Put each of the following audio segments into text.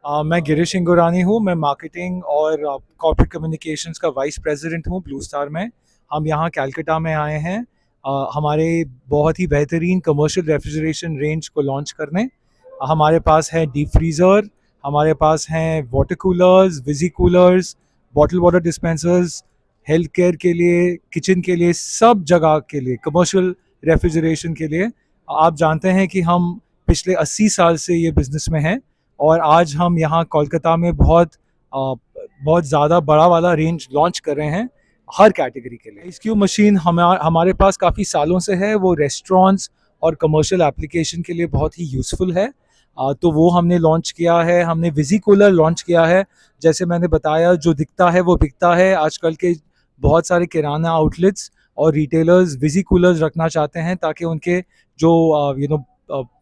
मैं गिरीश इंगुरानी हूँ। मैं मार्केटिंग और कॉर्पोरेट कम्युनिकेशंस का वाइस प्रेसिडेंट हूँ ब्लू स्टार में। हम यहाँ कैलकाटा में आए हैं हमारे बहुत ही बेहतरीन कमर्शियल रेफ्रिजरेशन रेंज को लॉन्च करने। हमारे पास है डीप फ्रीज़र, हमारे पास हैं water coolers, visi coolers, bottle water dispensers, health care के लिए, किचन के लिए, सब जगह के लिए कमर्शियल रेफ्रिजरेशन के लिए। आप जानते हैं कि हम पिछले 80 साल से ये बिज़नेस में हैं और आज हम यहाँ कोलकाता में बहुत ज़्यादा बड़ा वाला रेंज लॉन्च कर रहे हैं हर कैटेगरी के लिए। आइस क्यूब मशीन हमारे पास काफ़ी सालों से है। वो रेस्टोरेंट्स और कमर्शियल एप्लीकेशन के लिए बहुत ही यूज़फुल है। तो वो हमने लॉन्च किया है। हमने विजी कूलर लॉन्च किया है। जैसे मैंने बताया, जो दिखता है वो बिकता है। आजकल के बहुत सारे किराना आउटलेट्स और रिटेलर्स विजी कूलर्स रखना चाहते हैं ताकि उनके जो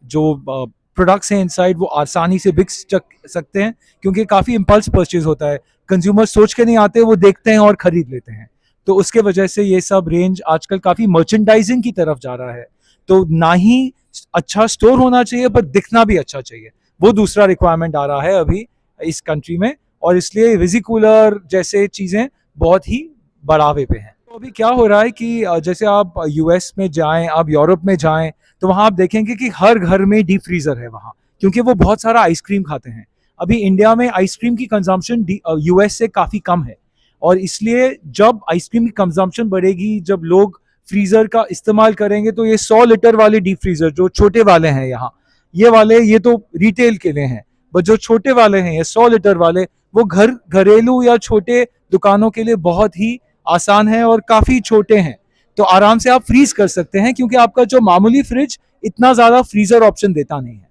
जो प्रोडक्ट्स हैं इनसाइड वो आसानी से बिक सकते हैं, क्योंकि काफ़ी इम्पल्स परचेज होता है। कंज्यूमर सोच के नहीं आते, वो देखते हैं और ख़रीद लेते हैं। तो उसके वजह से ये सब रेंज आजकल काफ़ी मर्चेंडाइजिंग की तरफ जा रहा है। तो ना ही अच्छा स्टोर होना चाहिए पर दिखना भी अच्छा चाहिए, वो दूसरा रिक्वायरमेंट आ रहा है अभी इस कंट्री में। और इसलिए विजी कूलर जैसे चीज़ें बहुत ही बढ़ावे पे हैं। तो अभी क्या हो रहा है कि जैसे आप यूएस में जाएं, आप यूरोप में जाएं, तो वहाँ आप देखेंगे कि हर घर में डीप फ्रीज़र है वहाँ, क्योंकि वो बहुत सारा आइसक्रीम खाते हैं। अभी इंडिया में आइसक्रीम की कंजम्पशन यूएस से काफ़ी कम है, और इसलिए जब आइसक्रीम की कंजम्पशन बढ़ेगी, जब लोग फ्रीज़र का इस्तेमाल करेंगे, तो ये 100 लीटर वाले डीप फ्रीज़र जो छोटे वाले हैं यहाँ, ये वाले ये तो रिटेल के लिए हैं, बट जो छोटे वाले हैं ये 100 लीटर वाले, वो घरेलू या छोटे दुकानों के लिए बहुत ही आसान है और काफ़ी छोटे हैं। तो आराम से आप फ्रीज कर सकते हैं, क्योंकि आपका जो मामूली फ्रिज इतना ज़्यादा फ्रीज़र ऑप्शन देता नहीं है।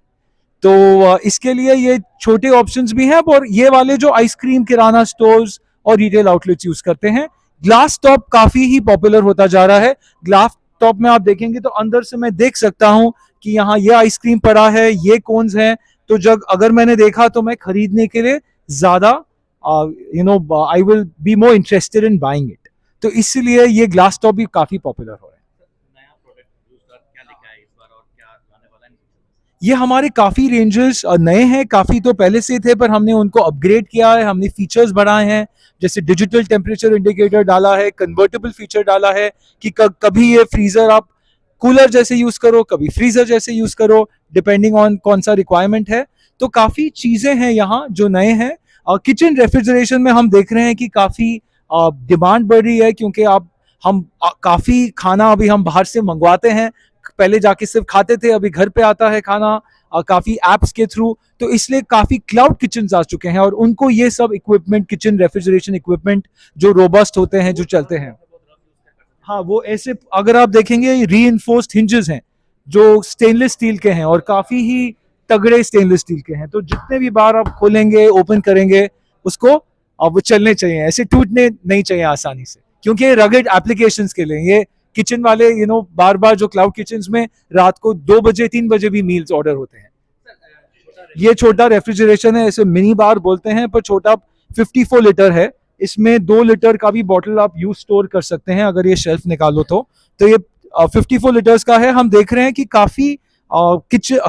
तो इसके लिए ये छोटे ऑप्शंस भी हैं, और ये वाले जो आइसक्रीम किराना स्टोर्स और रिटेल आउटलेट्स यूज़ करते हैं। ग्लास टॉप काफ़ी ही पॉपुलर होता जा रहा है। ग्लास टॉप में आप देखेंगे तो अंदर से मैं देख सकता हूँ कि यहाँ ये आइसक्रीम पड़ा है, ये कोन्स हैं। तो जब अगर मैंने देखा तो मैं खरीदने के लिए ज़्यादा I will be more interested in buying it. तो इसलिए ये ग्लास टॉप भी काफ़ी पॉपुलर हो रहा है। ये हमारे काफ़ी रेंजर्स नए हैं, काफ़ी तो पहले से थे पर हमने उनको अपग्रेड किया है। हमने फीचर्स बढ़ाए हैं, जैसे डिजिटल टेम्परेचर इंडिकेटर डाला है, कन्वर्टेबल फीचर डाला है कि कभी ये फ्रीज़र आप कूलर जैसे यूज़ करो, कभी फ्रीज़र जैसे यूज़ करो, डिपेंडिंग ऑन कौन सा रिक्वायरमेंट है। तो काफ़ी चीज़ें हैं यहाँ जो नए हैं। किचन रेफ्रिजरेशन में हम देख रहे हैं कि काफ़ी डिमांड बढ़ रही है, क्योंकि हम काफ़ी खाना अभी हम बाहर से मंगवाते हैं। पहले जाके सिर्फ खाते थे, अभी घर पे आता है खाना काफ़ी ऐप्स के थ्रू। तो इसलिए काफ़ी क्लाउड किचन आ चुके हैं, और उनको ये सब इक्विपमेंट, किचन रेफ्रिजरेशन इक्विपमेंट जो रोबस्ट होते हैं, जो चलते हैं। हाँ, वो ऐसे अगर आप देखेंगे रीइंफोर्स्ड हिंजेस हैं जो स्टेनलेस स्टील के हैं, और काफ़ी ही तगड़े स्टेनलेस स्टील के हैं। तो जितने भी बार आप खोलेंगे, ओपन करेंगे उसको, अब वो चलने चाहिए, ऐसे टूटने नहीं चाहिए आसानी से, क्योंकि ये रगड एप्लीकेशंस के लिए। ये किचन वाले बार बार जो क्लाउड किचन में रात को 2 बजे 3 बजे भी मील्स ऑर्डर होते हैं। ये छोटा रेफ्रिजरेशन है, इसे मिनी बार बोलते हैं, पर छोटा 54 लीटर है। इसमें 2 लीटर का भी बॉटल आप यूज स्टोर कर सकते हैं अगर ये शेल्फ निकालो तो ये 54 लीटर्स का है। हम देख रहे हैं कि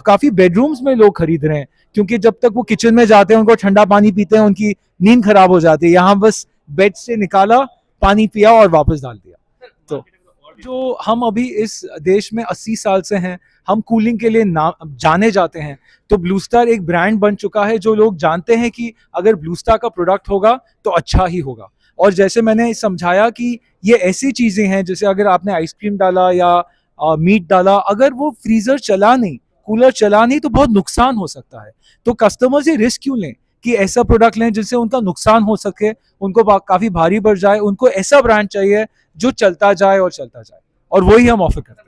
काफी बेडरूम्स में लोग खरीद रहे हैं, क्योंकि जब तक वो किचन में जाते हैं, उनको ठंडा पानी पीते हैं, उनकी नींद खराब हो जाती है। यहाँ बस बेड से निकाला, पानी पिया और वापस डाल दिया। तो जो हम अभी इस देश में 80 साल से हैं, हम कूलिंग के लिए जाने जाते हैं। तो ब्लू स्टार एक ब्रांड बन चुका है, जो लोग जानते हैं कि अगर ब्लू स्टार का प्रोडक्ट होगा तो अच्छा ही होगा। और जैसे मैंने समझाया कि ये ऐसी चीज़ें हैं, जैसे अगर आपने आइसक्रीम डाला या मीट डाला, अगर वो फ्रीज़र चला नहीं, कूलर चला नहीं, तो बहुत नुकसान हो सकता है। तो कस्टमर्स ये रिस्क क्यों लें कि ऐसा प्रोडक्ट लें जिससे उनका नुकसान हो सके, उनको काफ़ी भारी पड़ जाए। उनको ऐसा ब्रांड चाहिए जो चलता जाए और चलता जाए, और वही हम ऑफर करते हैं।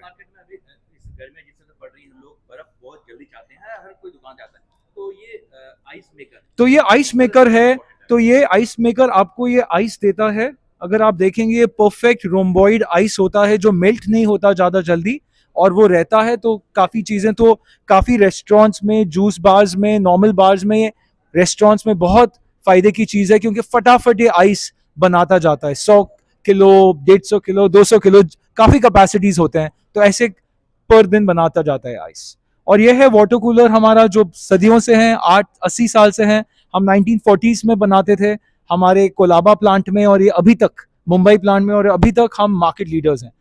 तो ये आइस मेकर है। तो ये आइस मेकर आपको ये आइस देता है। अगर आप देखेंगे, ये परफेक्ट रोम्बॉइड आइस होता है, जो मेल्ट नहीं होता ज़्यादा जल्दी, और वो रहता है। तो काफ़ी चीज़ें, तो काफ़ी रेस्टोरेंट्स में, जूस बार्स में, नॉर्मल बार्स में, रेस्टोरेंट्स में बहुत फ़ायदे की चीज़ है, क्योंकि फटाफट ये आइस बनाता जाता है। 100 किलो, 150 किलो, 200 किलो, काफ़ी कैपेसिटीज़ होते हैं। तो ऐसे पर दिन बनाता जाता है आइस। और यह है वाटर कूलर हमारा, जो सदियों से है, 8-80 साल से हैं। हम 1940s में बनाते थे हमारे कोलाबा प्लांट में, और ये अभी तक मुंबई प्लांट में, और अभी तक हम मार्केट लीडर्स हैं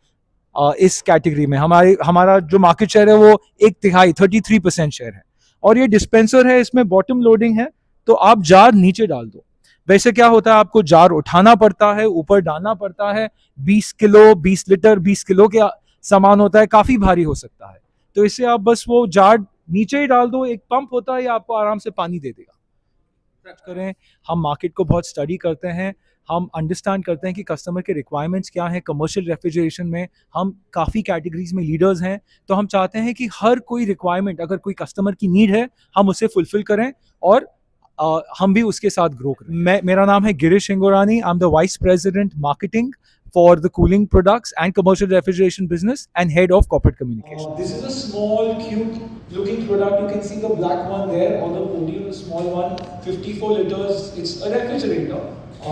इस कैटेगरी में। हमारा जो मार्केट शेयर है वो 1/3 33% शेयर है। और ये डिस्पेंसर है, इसमें बॉटम लोडिंग है, तो आप जार नीचे डाल दो। वैसे क्या होता है, आपको जार उठाना पड़ता है, ऊपर डालना पड़ता है, 20 किलो 20 लीटर 20 किलो के सामान होता है, काफी भारी हो सकता है। तो इससे आप बस वो जार नीचे ही डाल दो, एक पंप होता है, ये आपको आराम से पानी दे देगा। करें, हम मार्केट को बहुत स्टडी करते हैं, हम अंडरस्टैंड करते हैं कि कस्टमर के रिक्वायरमेंट्स क्या हैं। कमर्शियल रेफ्रिजरेशन में हम काफ़ी कैटेगरीज में लीडर्स हैं, तो हम चाहते हैं कि हर कोई रिक्वायरमेंट, अगर कोई कस्टमर की नीड है, हम उसे फुलफिल करें, और हम भी उसके साथ ग्रो करें। मेरा नाम है Girish Hingorani, I am the vice president marketing for the cooling products and commercial refrigeration business and head of corporate communication. This is a small, cute looking product. You can see the black one there on the podium, the small one, 54 liters. It's a refrigerator.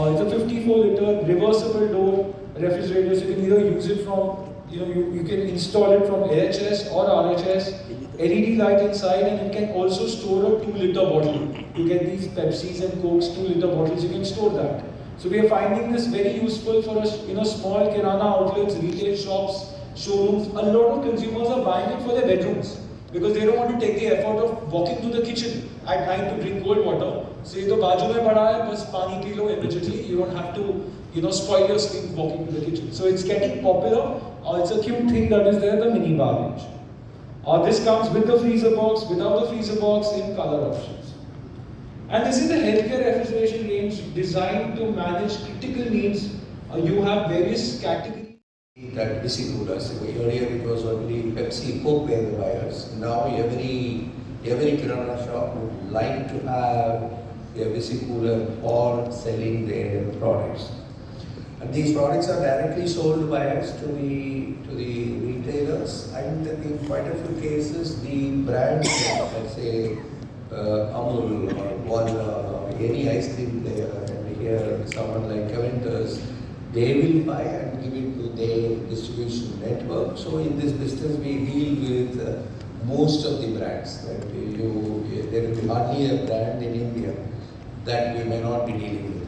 It's a 54 liter reversible door refrigerator. So you can either use it from, you can install it from LHS or RHS. LED light inside, and you can also store a 2-liter bottle. You get these Pepsis and Cokes 2-liter bottles, you can store that. So we are finding this very useful for us, small kirana outlets, retail shops, showrooms. A lot of consumers are buying it for their bedrooms because they don't want to take the effort of walking to the kitchen at night to drink cold water. So ये तो बाजू में पड़ा है, बस पानी P low immediately. You don't have to, spoil your sleep walking to the kitchen. So it's getting popular. It's a cute thing that is there, the mini bar range. This comes with the freezer box, without the freezer box, in color options. And this is the healthcare refrigeration range designed to manage critical needs. You have various categories. That VC coolers. Earlier it was only Pepsi, Coke were the buyers. Now every kirana shop would like to have a VC cooler or selling their products. And these products are directly sold by us to the retailers, and in quite a few cases the brands, let's say Amul or Walla or any ice cream player, and here someone like Caventer's, they will buy and give it to their distribution network. So in this business we deal with most of the brands. That there will be hardly a brand in India that we may not be dealing with.